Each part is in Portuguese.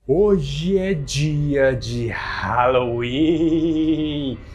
Hoje é dia de Halloween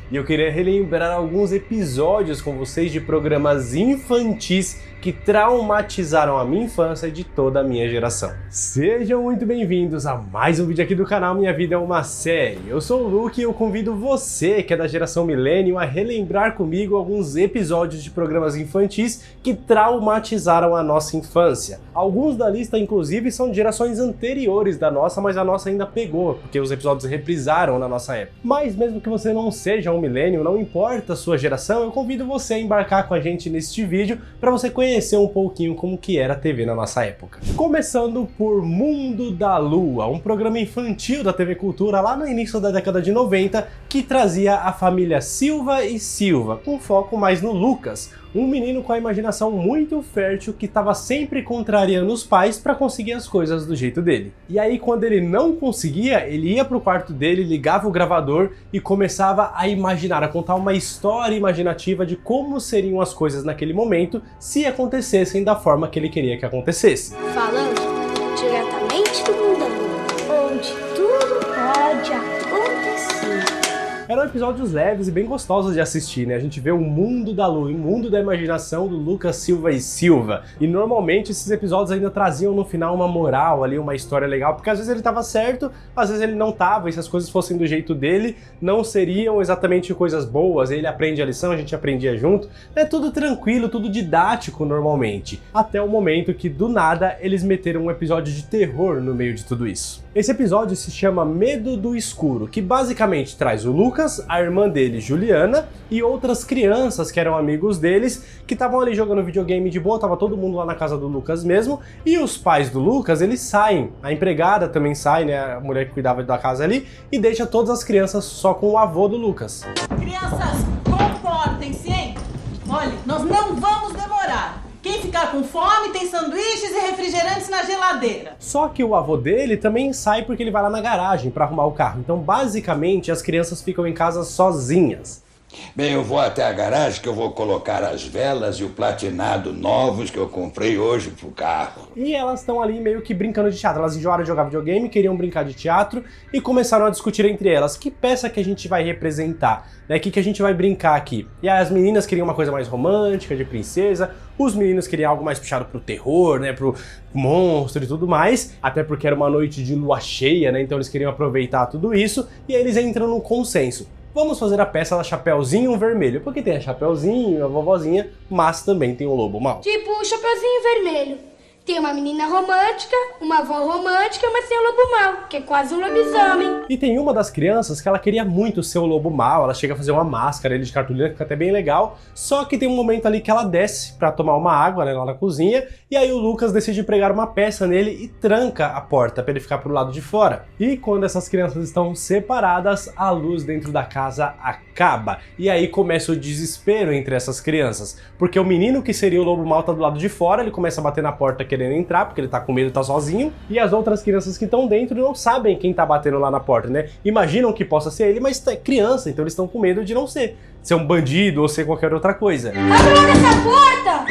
e eu queria relembrar alguns episódios com vocês de programas infantis que traumatizaram a minha infância e de toda a minha geração. Sejam muito bem-vindos a mais um vídeo aqui do canal Minha Vida é uma Série. Eu sou o Luke e eu convido você, que é da geração Millennium, a relembrar comigo alguns episódios de programas infantis que traumatizaram a nossa infância. Alguns da lista, inclusive, são de gerações anteriores da nossa, mas a nossa ainda pegou, porque os episódios reprisaram na nossa época. Mas mesmo que você não seja um Millennium, não importa a sua geração, eu convido você a embarcar com a gente neste vídeo para você conhecer um pouquinho como que era a TV na nossa época. Começando por Mundo da Lua, um programa infantil da TV Cultura lá no início da década de 90 que trazia a família Silva e Silva, com foco mais no Lucas, um menino com a imaginação muito fértil que estava sempre contrariando os pais para conseguir as coisas do jeito dele. E aí quando ele não conseguia, ele ia pro quarto dele, ligava o gravador e começava a imaginar, a contar uma história imaginativa de como seriam as coisas naquele momento se acontecessem da forma que ele queria que acontecesse. Falando diretamente do mundo da lua, onde tudo pode acontecer. Eram episódios leves e bem gostosos de assistir, né? A gente vê o mundo da lua, o mundo da imaginação do Lucas Silva e Silva. E normalmente esses episódios ainda traziam no final uma moral ali, uma história legal, porque às vezes ele tava certo, às vezes ele não tava, e se as coisas fossem do jeito dele, não seriam exatamente coisas boas. Ele aprende a lição, a gente aprendia junto. É tudo tranquilo, tudo didático normalmente. Até o momento que, do nada, eles meteram um episódio de terror no meio de tudo isso. Esse episódio se chama Medo do Escuro, que basicamente traz o Lucas, a irmã dele, Juliana, e outras crianças que eram amigos deles, que estavam ali jogando videogame de boa, tava todo mundo lá na casa do Lucas mesmo, e os pais do Lucas, eles saem, a empregada também sai, né, a mulher que cuidava da casa ali, e deixa todas as crianças só com o avô do Lucas. Crianças, comportem-se, hein? Olha, nós não vamos demorar. Quem ficar com fome tem sanduíches e refrigerantes na geladeira. Só que o avô dele também sai porque ele vai lá na garagem para arrumar o carro. Então, basicamente, as crianças ficam em casa sozinhas. Bem, eu vou até a garagem que eu vou colocar as velas e o platinado novos que eu comprei hoje pro carro. E elas estão ali meio que brincando de teatro. Elas enjoaram de jogar videogame, queriam brincar de teatro e começaram a discutir entre elas que peça que a gente vai representar, né? O que a gente vai brincar aqui. E aí as meninas queriam uma coisa mais romântica, de princesa. Os meninos queriam algo mais puxado pro terror, né? Pro monstro e tudo mais. Até porque era uma noite de lua cheia, né? Então eles queriam aproveitar tudo isso. E aí eles entram num consenso. Vamos fazer a peça da Chapeuzinho Vermelho, porque tem a Chapeuzinho, a vovozinha, mas também tem o Lobo Mau. Tipo o Chapeuzinho Vermelho. Tem uma menina romântica, uma avó romântica, mas tem o lobo mau, que é quase um lobisomem. E tem uma das crianças que ela queria muito ser o Lobo Mau, ela chega a fazer uma máscara de cartolina, que fica até bem legal, só que tem um momento ali que ela desce pra tomar uma água, né, lá na cozinha, e aí o Lucas decide pregar uma peça nele e tranca a porta pra ele ficar pro lado de fora. E quando essas crianças estão separadas, a luz dentro da casa acaba. E aí começa o desespero entre essas crianças, porque o menino que seria o Lobo Mau tá do lado de fora, ele começa a bater na porta querendo entrar, porque ele tá com medo e tá sozinho, e as outras crianças que estão dentro não sabem quem tá batendo lá na porta, né? Imaginam que possa ser ele, mas é criança, então eles estão com medo de não ser um bandido ou ser qualquer outra coisa. Abre logo essa porta!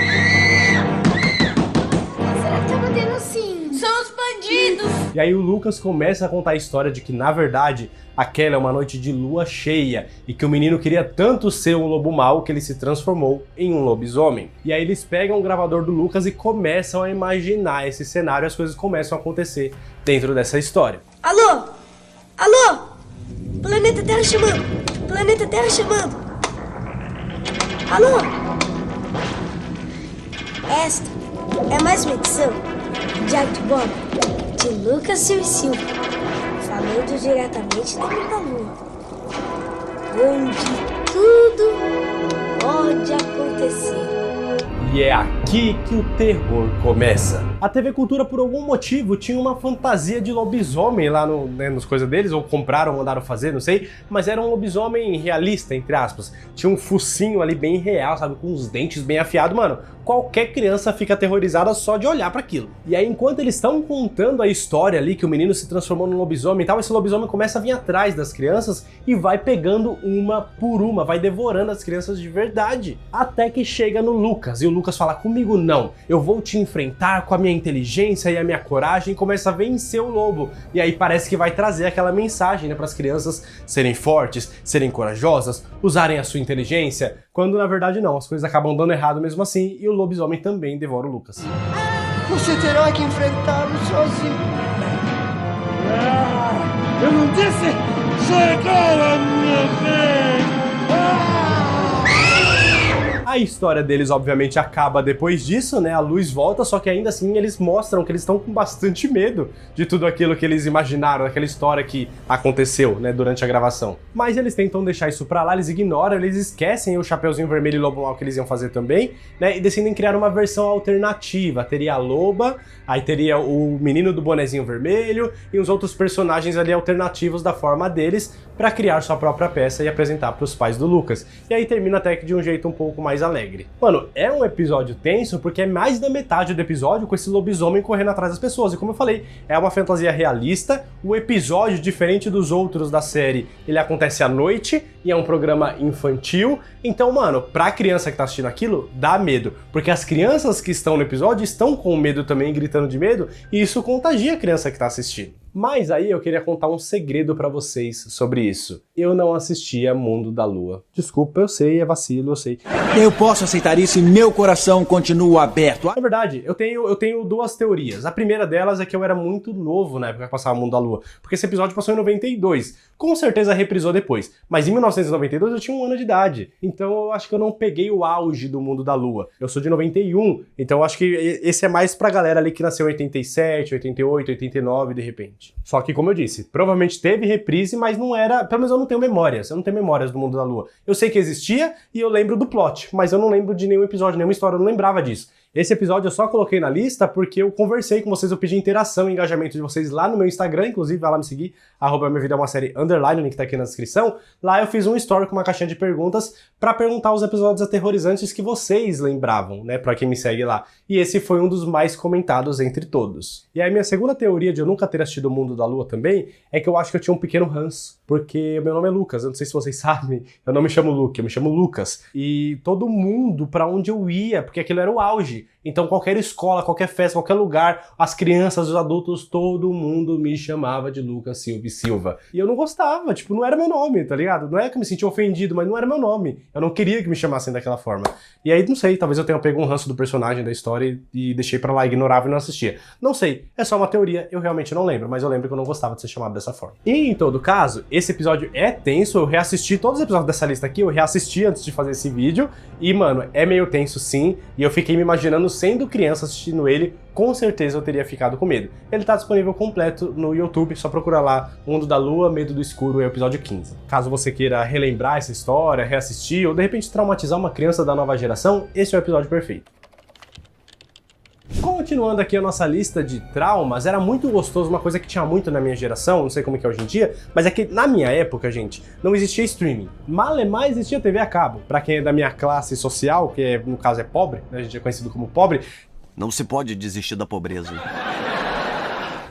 Será que tá batendo sim? São os bandidos. E aí o Lucas começa a contar a história de que, na verdade, aquela é uma noite de lua cheia e que o menino queria tanto ser um lobo mau que ele se transformou em um lobisomem. E aí eles pegam o gravador do Lucas e começam a imaginar esse cenário e as coisas começam a acontecer dentro dessa história. Alô? Alô? Planeta Terra chamando! Planeta Terra chamando! Alô? Esta é mais uma edição de Arte Bob, de Lucas Silva e Silva, falando diretamente da Mundo da Lua, onde tudo pode acontecer. E é aqui que o terror começa. A TV Cultura, por algum motivo, tinha uma fantasia de lobisomem lá nos coisas deles, ou compraram, mandaram fazer, não sei, mas era um lobisomem realista, entre aspas. Tinha um focinho ali bem real, sabe, com os dentes bem afiados, mano. Qualquer criança fica aterrorizada só de olhar para aquilo. E aí, enquanto eles estão contando a história ali, que o menino se transformou num lobisomem e tal, esse lobisomem começa a vir atrás das crianças e vai pegando uma por uma, vai devorando as crianças de verdade. Até que chega no Lucas, e o Lucas fala, comigo não, eu vou te enfrentar com a minha minha inteligência e a minha coragem e começa a vencer o lobo. E aí parece que vai trazer aquela mensagem, né, para as crianças serem fortes, serem corajosas, usarem a sua inteligência, quando na verdade não, as coisas acabam dando errado mesmo assim e o lobisomem também devora o Lucas. Você terá que enfrentá-lo sozinho. Eu não disse chegar a minha vez! A história deles, obviamente, acaba depois disso, né? A luz volta, só que ainda assim eles mostram que eles estão com bastante medo de tudo aquilo que eles imaginaram, aquela história que aconteceu, né, durante a gravação. Mas eles tentam deixar isso pra lá, eles ignoram, eles esquecem o Chapeuzinho Vermelho e Lobo Mau que eles iam fazer também, né? E decidem criar uma versão alternativa. Teria a Loba, aí teria o menino do bonezinho vermelho e uns outros personagens ali alternativos da forma deles pra criar sua própria peça e apresentar pros pais do Lucas. E aí termina até que de um jeito um pouco mais alegre. Mano, é um episódio tenso porque é mais da metade do episódio com esse lobisomem correndo atrás das pessoas. E como eu falei, é uma fantasia realista. O episódio, diferente dos outros da série, ele acontece à noite e é um programa infantil. Então, mano, pra criança que tá assistindo aquilo, dá medo. Porque as crianças que estão no episódio estão com medo também, gritando de medo, e isso contagia a criança que tá assistindo. Mas aí eu queria contar um segredo pra vocês sobre isso. Eu não assistia Mundo da Lua. Desculpa, eu sei, é vacilo, eu sei. Eu posso aceitar isso e meu coração continua aberto. Na verdade, eu tenho duas teorias. A primeira delas é que eu era muito novo na época que passava Mundo da Lua. Porque esse episódio passou em 92. Com certeza reprisou depois. Mas em 1992 eu tinha 1 ano de idade. Então eu acho que eu não peguei o auge do Mundo da Lua. Eu sou de 91. Então eu acho que esse é mais pra galera ali que nasceu em 87, 88, 89, de repente. Só que, como eu disse, provavelmente teve reprise, mas não era... Pelo menos eu não tenho memórias. Eu não tenho memórias do Mundo da Lua. Eu sei que existia e eu lembro do plot, mas eu não lembro de nenhum episódio, nenhuma história, eu não lembrava disso. Esse episódio eu só coloquei na lista porque eu conversei com vocês, eu pedi interação e engajamento de vocês lá no meu Instagram, inclusive vai lá me seguir, @minhavidaemasérie_, o link tá aqui na descrição. Lá eu fiz um story com uma caixinha de perguntas pra perguntar os episódios aterrorizantes que vocês lembravam, né, pra quem me segue lá. E esse foi um dos mais comentados entre todos. E aí minha segunda teoria de eu nunca ter assistido O Mundo da Lua também, é que eu acho que eu tinha um pequeno ranço, porque meu nome é Lucas, eu não sei se vocês sabem, eu não me chamo Luke, eu me chamo Lucas. E todo mundo pra onde eu ia, porque aquilo era o auge. Então qualquer escola, qualquer festa, qualquer lugar, as crianças, os adultos, todo mundo me chamava de Lucas Silva e Silva. E eu não gostava, tipo, não era meu nome, tá ligado? Não é que eu me sentia ofendido, mas não era meu nome. Eu não queria que me chamassem daquela forma. E aí, não sei, talvez eu tenha pego um ranço do personagem, da história e deixei pra lá, ignorava e não assistia. Não sei, é só uma teoria, eu realmente não lembro, mas eu lembro que eu não gostava de ser chamado dessa forma. E em todo caso, esse episódio é tenso, eu reassisti todos os episódios dessa lista aqui, eu reassisti antes de fazer esse vídeo, e mano, é meio tenso sim, e eu fiquei me imaginando sendo criança assistindo ele, com certeza eu teria ficado com medo. Ele tá disponível completo no YouTube, só procura lá Mundo da Lua, Medo do Escuro, é o episódio 15. Caso você queira relembrar essa história, reassistir, ou de repente traumatizar uma criança da nova geração, esse é o episódio perfeito. Continuando aqui a nossa lista de traumas, era muito gostoso, uma coisa que tinha muito na minha geração, não sei como é que é hoje em dia, mas é que na minha época, gente, não existia streaming. Malemar existia TV a cabo. Pra quem é da minha classe social, que no caso é pobre, né, a gente é conhecido como pobre, Não se pode desistir da pobreza.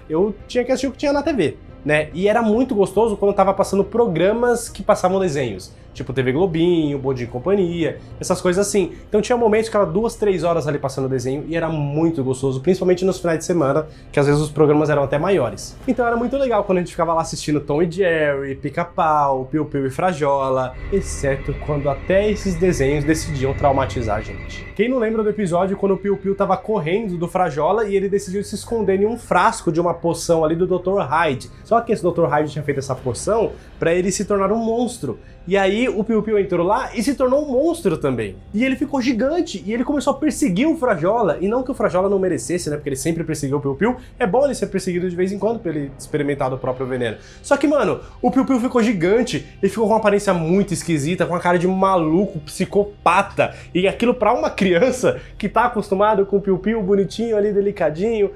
eu tinha que assistir o que tinha na TV, né? E era muito gostoso quando tava passando programas que passavam desenhos. Tipo TV Globinho, Bom Dia e Companhia, essas coisas assim. Então tinha momentos que era 2, 3 horas ali passando desenho e era muito gostoso, principalmente nos finais de semana, que às vezes os programas eram até maiores. Então era muito legal quando a gente ficava lá assistindo Tom e Jerry, Pica-Pau, Piu Piu e Frajola, exceto quando até esses desenhos decidiam traumatizar a gente. Quem não lembra do episódio quando o Piu Piu tava correndo do Frajola e ele decidiu se esconder em um frasco de uma poção ali do Dr. Hyde. Só que esse Dr. Hyde tinha feito essa poção pra ele se tornar um monstro. E aí o Piu Piu entrou lá e se tornou um monstro também. E ele ficou gigante e ele começou a perseguir o Frajola. E não que o Frajola não merecesse, né? Porque ele sempre perseguiu o Piu Piu. É bom ele ser perseguido de vez em quando pra ele experimentar do próprio veneno. Só que, mano, o Piu Piu ficou gigante. Ele ficou com uma aparência muito esquisita, com a cara de maluco, psicopata. E aquilo pra uma criança que tá acostumado com o Piu Piu bonitinho ali, delicadinho,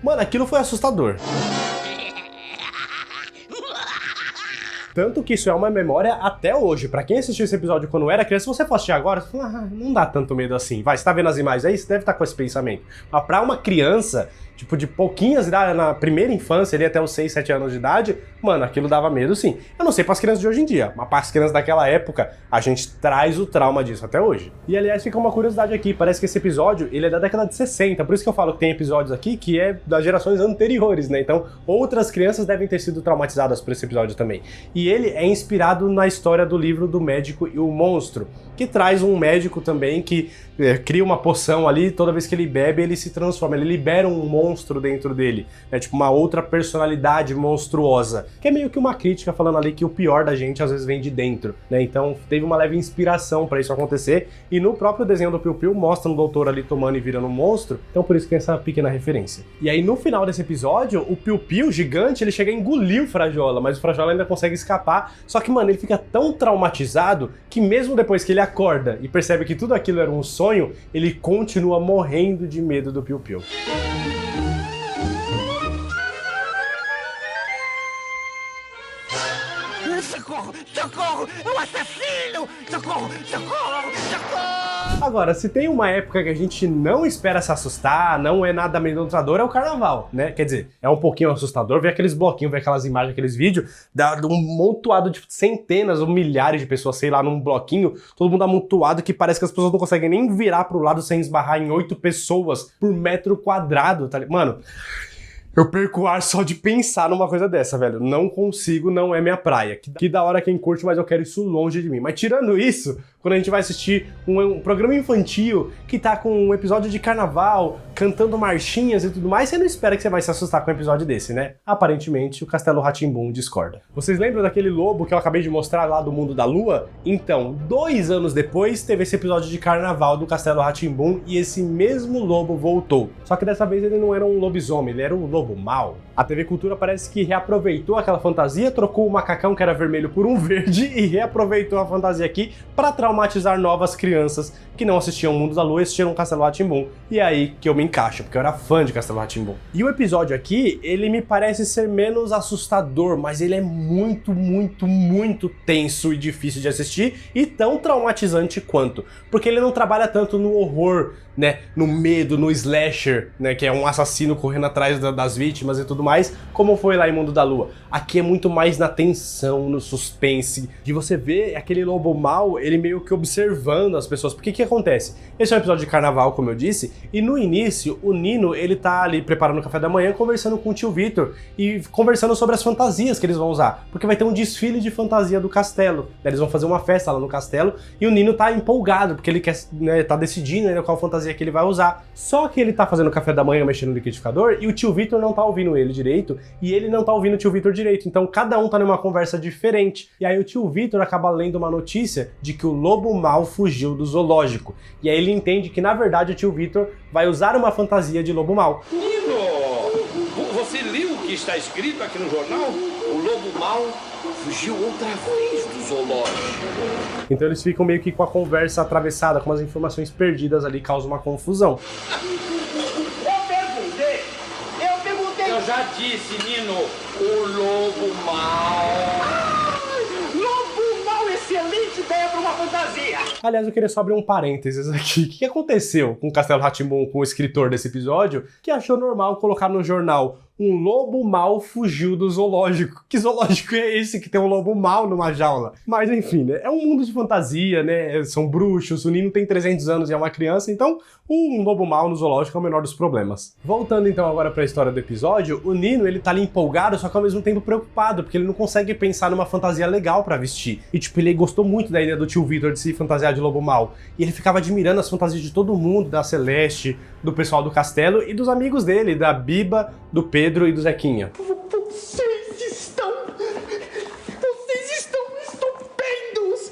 mano, aquilo foi assustador. Tanto que isso é uma memória até hoje. Pra quem assistiu esse episódio quando era criança, se você for assistir agora, você fala, não dá tanto medo assim. Vai, você tá vendo as imagens aí? Você deve estar com esse pensamento. Mas pra uma criança tipo, de pouquinhas idades, na primeira infância, ali até os 6, 7 anos de idade, mano, aquilo dava medo sim. Eu não sei pras crianças de hoje em dia, mas pras crianças daquela época, a gente traz o trauma disso até hoje. E aliás, fica uma curiosidade aqui, parece que esse episódio, ele é da década de 60, por isso que eu falo que tem episódios aqui que é das gerações anteriores, né? Então, outras crianças devem ter sido traumatizadas por esse episódio também. E ele é inspirado na história do livro do Médico e o Monstro, que traz um médico também que cria uma poção ali, toda vez que ele bebe, ele se transforma, ele libera um monstro dentro dele, né? Tipo uma outra personalidade monstruosa, que é meio que uma crítica falando ali que o pior da gente às vezes vem de dentro, né? Então teve uma leve inspiração pra isso acontecer, e no próprio desenho do Piu Piu mostra um doutor ali tomando e virando um monstro, então por isso que tem essa pequena referência. E aí no final desse episódio, o Piu Piu gigante, ele chega a engolir o Frajola, mas o Frajola ainda consegue escapar, só que, mano, ele fica tão traumatizado que mesmo depois que ele acorda e percebe que tudo aquilo era um sonho, ele continua morrendo de medo do Piu Piu. Socorro! Socorro! É um assassino! Socorro! Socorro! Socorro! Agora, se tem uma época que a gente não espera se assustar, não é nada amedrontador, é o carnaval, né? Quer dizer, é um pouquinho assustador ver aqueles bloquinhos, ver aquelas imagens, aqueles vídeos, de um amontoado de centenas ou milhares de pessoas, sei lá, num bloquinho, todo mundo amontoado, que parece que as pessoas não conseguem nem virar pro lado sem esbarrar em 8 pessoas por metro quadrado, tá ligado? Mano, eu perco o ar só de pensar numa coisa dessa, velho. Não consigo, não é minha praia. Que da hora quem curte, mas eu quero isso longe de mim. Mas tirando isso, quando a gente vai assistir um programa infantil que tá com um episódio de carnaval, cantando marchinhas e tudo mais, você não espera que você vai se assustar com um episódio desse, né? Aparentemente, o Castelo Rá-Tim-Bum discorda. Vocês lembram daquele lobo que eu acabei de mostrar lá do Mundo da Lua? Então, 2 anos depois, teve esse episódio de carnaval do Castelo Rá-Tim-Bum e esse mesmo lobo voltou. Só que dessa vez ele não era um lobisomem, ele era um lobo mal. A TV Cultura parece que reaproveitou aquela fantasia, trocou o macacão que era vermelho por um verde e reaproveitou a fantasia aqui para traumatizar novas crianças que não assistiam o Mundo da Lua e assistiram Castelo Rá-Tim-Bum. E é aí que eu me encaixo, porque eu era fã de Castelo Rá-Tim-Bum. E o episódio aqui, ele me parece ser menos assustador, mas ele é muito, muito, muito tenso e difícil de assistir e tão traumatizante quanto. Porque ele não trabalha tanto no horror, né, no medo, no slasher, né, que é um assassino correndo atrás das vítimas e tudo mais, como foi lá em Mundo da Lua. Aqui é muito mais na tensão, no suspense, de você ver aquele lobo mau, ele meio que observando as pessoas. Porque o que acontece? Esse é um episódio de carnaval, como eu disse, e no início, o Nino, ele tá ali preparando o café da manhã, conversando com o tio Vitor, e conversando sobre as fantasias que eles vão usar, porque vai ter um desfile de fantasia do castelo, né, eles vão fazer uma festa lá no castelo, e o Nino tá empolgado, porque ele quer, né, tá decidindo, né, qual fantasia que ele vai usar. Só que ele tá fazendo o café da manhã mexendo no liquidificador e o tio Vitor não tá ouvindo ele direito e ele não tá ouvindo o tio Vitor direito. Então cada um tá numa conversa diferente. E aí o tio Vitor acaba lendo uma notícia de que o lobo mau fugiu do zoológico. E aí ele entende que na verdade o tio Vitor vai usar uma fantasia de lobo mau. Nino, você leu o que está escrito aqui no jornal? O lobo mau fugiu outra vez do zoológico. Então eles ficam meio que com a conversa atravessada, com umas informações perdidas ali, causa uma confusão. Eu perguntei! Eu já disse, Nino, o lobo mau. Lobo mau, excelente ideia para uma fantasia! Aliás, eu queria só abrir um parênteses aqui. O que aconteceu com o Castelo Rá-Tim-Bum, com o escritor desse episódio, que achou normal colocar no jornal: um lobo mau fugiu do zoológico. Que zoológico é esse que tem um lobo mau numa jaula? Mas enfim, né? É um mundo de fantasia, né? São bruxos, o Nino tem 300 anos e é uma criança, então um lobo mau no zoológico é o menor dos problemas. Voltando então agora pra história do episódio, o Nino, ele tá ali empolgado, só que ao mesmo tempo preocupado, porque ele não consegue pensar numa fantasia legal pra vestir. E tipo, ele gostou muito da ideia do tio Vitor de se fantasiar de lobo mau. E ele ficava admirando as fantasias de todo mundo, da Celeste, do pessoal do castelo e dos amigos dele, da Biba, do Pedro e do Zequinha. Vocês estão estupendos!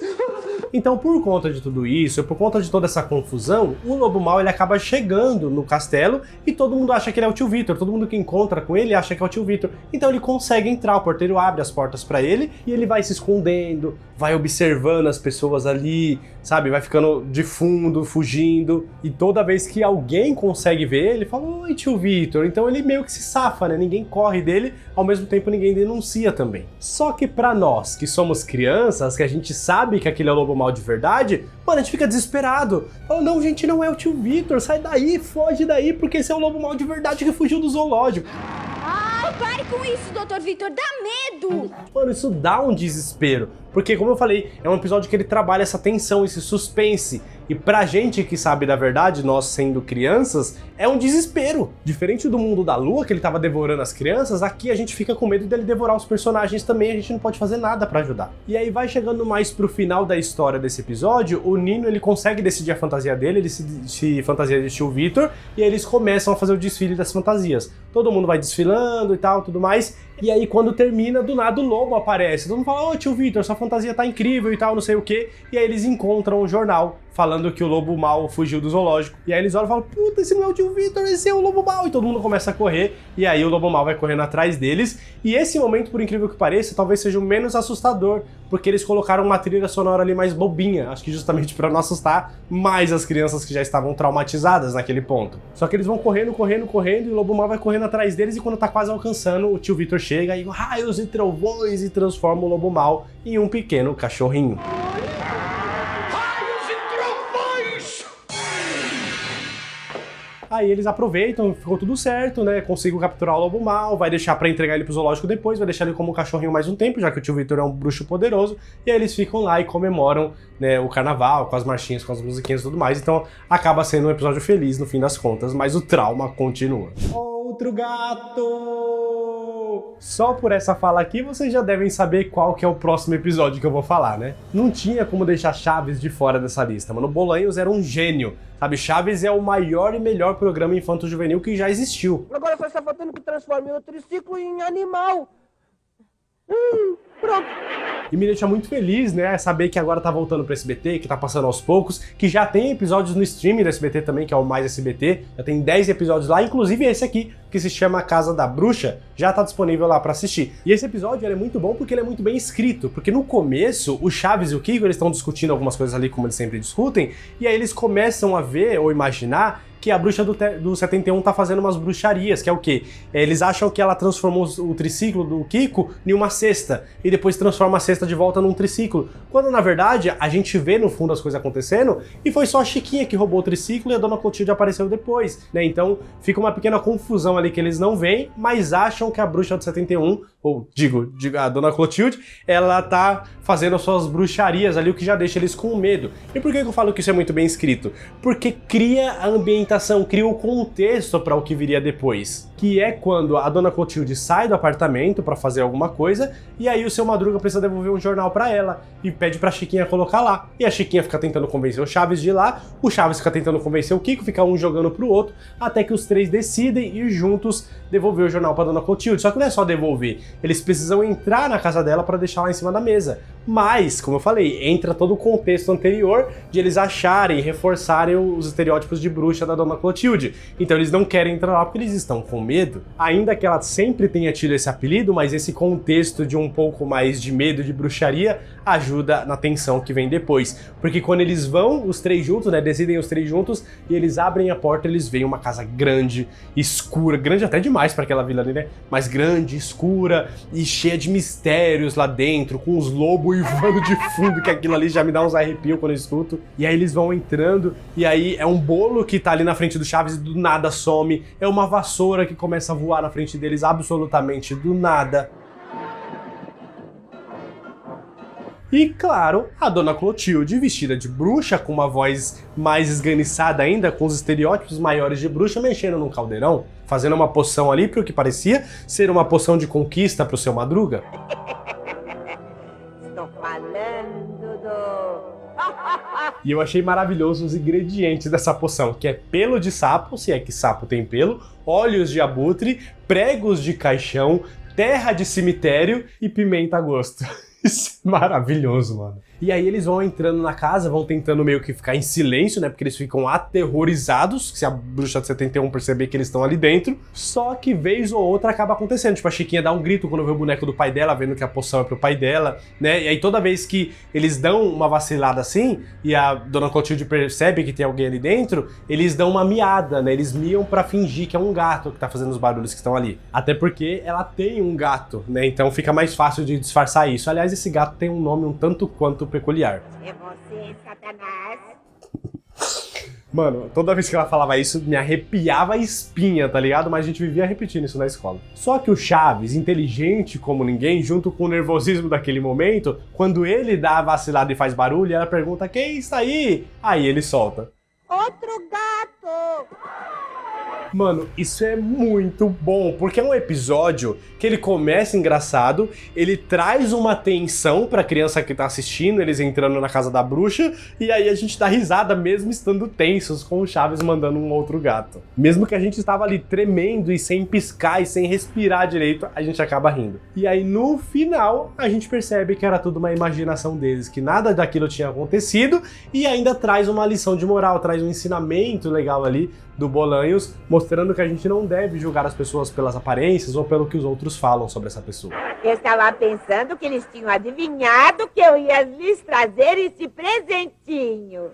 Então, por conta de tudo isso, por conta de toda essa confusão, o lobo mau ele acaba chegando no castelo e todo mundo acha que ele é o tio Vitor, todo mundo que encontra com ele acha que é o tio Vitor. Então ele consegue entrar, o porteiro abre as portas pra ele e ele vai se escondendo, vai observando as pessoas ali, sabe? Vai ficando de fundo, fugindo. E toda vez que alguém consegue ver ele, fala: oi, tio Vitor. Então ele meio que se safa, né? Ninguém corre dele, ao mesmo tempo ninguém denuncia também. Só que pra nós, que somos crianças, que a gente sabe que aquele é o lobo mau mal de verdade, mano, a gente fica desesperado. Fala, não, gente, não é o tio Victor, sai daí, foge daí, porque esse é o lobo mal de verdade que fugiu do zoológico. Ai, pare com isso, Dr. Victor, dá medo! Mano, isso dá um desespero, porque como eu falei, é um episódio que ele trabalha essa tensão, esse suspense, e pra gente que sabe da verdade, nós sendo crianças, é um desespero. Diferente do mundo da Lua, que ele tava devorando as crianças, aqui a gente fica com medo dele devorar os personagens também, a gente não pode fazer nada pra ajudar. E aí vai chegando mais pro final da história desse episódio, o Nino ele consegue decidir a fantasia dele, ele se fantasia de tio Victor, e aí eles começam a fazer o desfile das fantasias. Todo mundo vai desfilando e tal, tudo mais, e aí quando termina, do nada o lobo aparece. Todo mundo fala, ô tio Victor, sua fantasia tá incrível e tal, não sei o que. E aí eles encontram um jornal falando que o lobo mau fugiu do zoológico. E aí eles olham e falam, puta, esse não é o tio Victor, esse é o lobo mau. E todo mundo começa a correr, e aí o lobo mau vai correndo atrás deles. E esse momento, por incrível que pareça, talvez seja o menos assustador, porque eles colocaram uma trilha sonora ali mais bobinha, acho que justamente pra não assustar mais as crianças que já estavam traumatizadas naquele ponto. Só que eles vão correndo, e o lobo mau vai correndo atrás deles, e quando tá quase alcançando, o tio Victor chega e raios e trovões e transforma o lobo mau em um pequeno cachorrinho. Aí eles aproveitam, ficou tudo certo, né? Conseguem capturar o lobo mau, vai deixar pra entregar ele pro zoológico depois, vai deixar ele como um cachorrinho mais um tempo, já que o tio Victor é um bruxo poderoso, e aí eles ficam lá e comemoram, né, o carnaval, com as marchinhas, com as musiquinhas e tudo mais, então acaba sendo um episódio feliz no fim das contas, mas o trauma continua. Outro gato! Só por essa fala aqui, vocês já devem saber qual que é o próximo episódio que eu vou falar, né? Não tinha como deixar Chaves de fora dessa lista, mano. O Bolanhos era um gênio, sabe? Chaves é o maior e melhor programa infanto-juvenil que já existiu. Agora só está faltando que transforme o triciclo em animal. Pronto. E me deixa muito feliz, né, saber que agora tá voltando pro SBT, que tá passando aos poucos, que já tem episódios no streaming do SBT também, que é o Mais SBT, já tem 10 episódios lá, inclusive esse aqui, que se chama Casa da Bruxa, já tá disponível lá pra assistir. E esse episódio ele é muito bom porque ele é muito bem escrito, porque no começo, o Chaves e o Kiko, eles estão discutindo algumas coisas ali, como eles sempre discutem, e aí eles começam a ver ou imaginar que a bruxa do 71 tá fazendo umas bruxarias, que é o quê? Eles acham que ela transformou o triciclo do Kiko em uma cesta, e depois transforma a cesta de volta num triciclo. Quando, na verdade, a gente vê no fundo as coisas acontecendo, e foi só a Chiquinha que roubou o triciclo e a Dona Clotilde apareceu depois, né? Então, fica uma pequena confusão ali que eles não veem, mas acham que a bruxa do 71, ou digo, a Dona Clotilde, ela tá fazendo as suas bruxarias ali, o que já deixa eles com medo. E por que eu falo que isso é muito bem escrito? Porque cria a ambientação, cria o contexto para o que viria depois. Que é quando a Dona Clotilde sai do apartamento para fazer alguma coisa, e aí o seu Madruga precisa devolver um jornal para ela, e pede pra Chiquinha colocar lá. E a Chiquinha fica tentando convencer o Chaves de ir lá, o Chaves fica tentando convencer o Kiko, fica um jogando pro outro, até que os três decidem ir juntos devolver o jornal pra Dona Clotilde. Só que não é só devolver, eles precisam entrar na casa dela para deixar lá em cima da mesa. Mas, como eu falei, entra todo o contexto anterior de eles acharem e reforçarem os estereótipos de bruxa da Dona Clotilde. Então eles não querem entrar lá porque eles estão com medo. Ainda que ela sempre tenha tido esse apelido, mas esse contexto de um pouco mais de medo de bruxaria ajuda na tensão que vem depois. Porque quando eles vão, os três juntos, né, decidem os três juntos, e eles abrem a porta, eles veem uma casa grande, escura, grande até demais para aquela vila ali, né? Mas grande, escura e cheia de mistérios lá dentro, com os lobos uivando de fundo, que aquilo ali já me dá uns arrepios quando eu escuto. E aí eles vão entrando, e aí é um bolo que tá ali na frente do Chaves e do nada some, é uma vassoura que começa a voar na frente deles absolutamente do nada. E, claro, a Dona Clotilde, vestida de bruxa, com uma voz mais esganiçada ainda, com os estereótipos maiores de bruxa, mexendo num caldeirão, fazendo uma poção ali, pro que parecia ser uma poção de conquista pro seu Madruga. Estou falando do... E eu achei maravilhoso os ingredientes dessa poção, que é pelo de sapo, se é que sapo tem pelo, olhos de abutre, pregos de caixão, terra de cemitério e pimenta a gosto. Isso é maravilhoso, mano. E aí eles vão entrando na casa, vão tentando meio que ficar em silêncio, né? Porque eles ficam aterrorizados, se a bruxa de 71 perceber que eles estão ali dentro. Só que vez ou outra acaba acontecendo. Tipo, a Chiquinha dá um grito quando vê o boneco do pai dela, vendo que a poção é pro pai dela, né? E aí toda vez que eles dão uma vacilada assim, e a Dona Clotilde percebe que tem alguém ali dentro, eles dão uma miada, né? Eles miam pra fingir que é um gato que tá fazendo os barulhos que estão ali. Até porque ela tem um gato, né? Então fica mais fácil de disfarçar isso. Aliás, Aliás, esse gato tem um nome um tanto quanto peculiar. É você, Satanás? Mano, toda vez que ela falava isso, me arrepiava a espinha, tá ligado? Mas a gente vivia repetindo isso na escola. Só que o Chaves, inteligente como ninguém, junto com o nervosismo daquele momento, quando ele dá a vacilada e faz barulho, ela pergunta, quem está aí? Aí ele solta. Outro gato! Mano, isso é muito bom, porque é um episódio que ele começa engraçado, ele traz uma tensão pra criança que tá assistindo, eles entrando na casa da bruxa, e aí a gente dá risada mesmo estando tensos com o Chaves mandando um outro gato. Mesmo que a gente estava ali tremendo e sem piscar e sem respirar direito, a gente acaba rindo. E aí no final, a gente percebe que era tudo uma imaginação deles, que nada daquilo tinha acontecido, e ainda traz uma lição de moral, traz um ensinamento legal ali do Bolanhos, mostrando que a gente não deve julgar as pessoas pelas aparências ou pelo que os outros falam sobre essa pessoa. Eu estava pensando que eles tinham adivinhado que eu ia lhes trazer esse presentinho.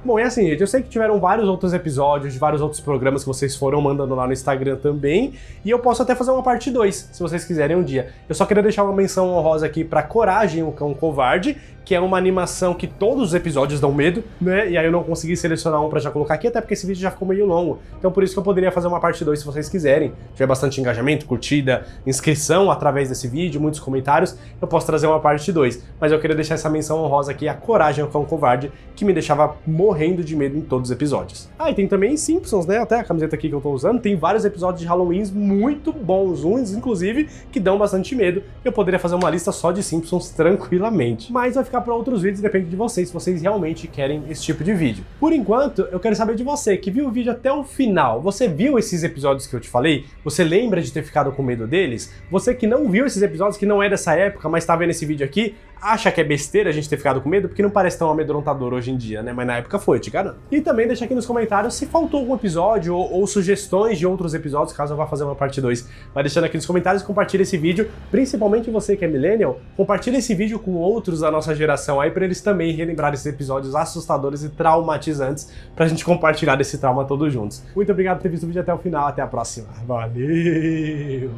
Bom, é assim, gente, eu sei que tiveram vários outros episódios de vários outros programas que vocês foram mandando lá no Instagram também, e eu posso até fazer uma parte 2, se vocês quiserem um dia. Eu só queria deixar uma menção honrosa aqui pra Coragem, o Cão Covarde, que é uma animação que todos os episódios dão medo, né? E aí eu não consegui selecionar um pra já colocar aqui, até porque esse vídeo já ficou meio longo. Então por isso que eu poderia fazer uma parte 2 se vocês quiserem. Se tiver bastante engajamento, curtida, inscrição através desse vídeo, muitos comentários, eu posso trazer uma parte 2. Mas eu queria deixar essa menção honrosa aqui, a Coragem, o Cão Covarde, que me deixava morrendo de medo em todos os episódios. Ah, e tem também Simpsons, né? Até a camiseta aqui que eu tô usando, tem vários episódios de Halloween muito bons, uns inclusive que dão bastante medo. Eu poderia fazer uma lista só de Simpsons tranquilamente. Mas vai ficar para outros vídeos, depende de vocês, se vocês realmente querem esse tipo de vídeo. Por enquanto, eu quero saber de você, que viu o vídeo até o final. Você viu esses episódios que eu te falei? Você lembra de ter ficado com medo deles? Você que não viu esses episódios, que não é dessa época, mas tá vendo esse vídeo aqui, acha que é besteira a gente ter ficado com medo? Porque não parece tão amedrontador hoje em dia, né? Mas na época foi, te garanto. E também deixa aqui nos comentários se faltou algum episódio ou sugestões de outros episódios, caso eu vá fazer uma parte 2. Vai deixando aqui nos comentários, compartilha esse vídeo, principalmente você que é millennial, compartilha esse vídeo com outros da nossa geração aí, pra eles também relembrarem esses episódios assustadores e traumatizantes, pra gente compartilhar desse trauma todos juntos. Muito obrigado por ter visto o vídeo até o final, até a próxima. Valeu!